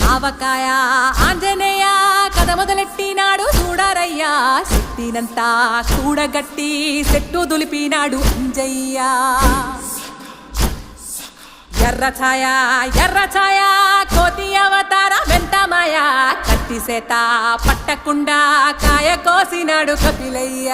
ఆవకాయ ఆంజనేయ కథ మొదలెట్టినాడు చూడరయ్యా శక్తినంతా కూడగట్టి చెట్టు దులిపినాడు అంజయ్య ఎర్ర ఛాయ కోతి అవతార వెంటమాయ కత్తి సేత పట్టకుండా కాయ కోసినాడు కపిలయ్య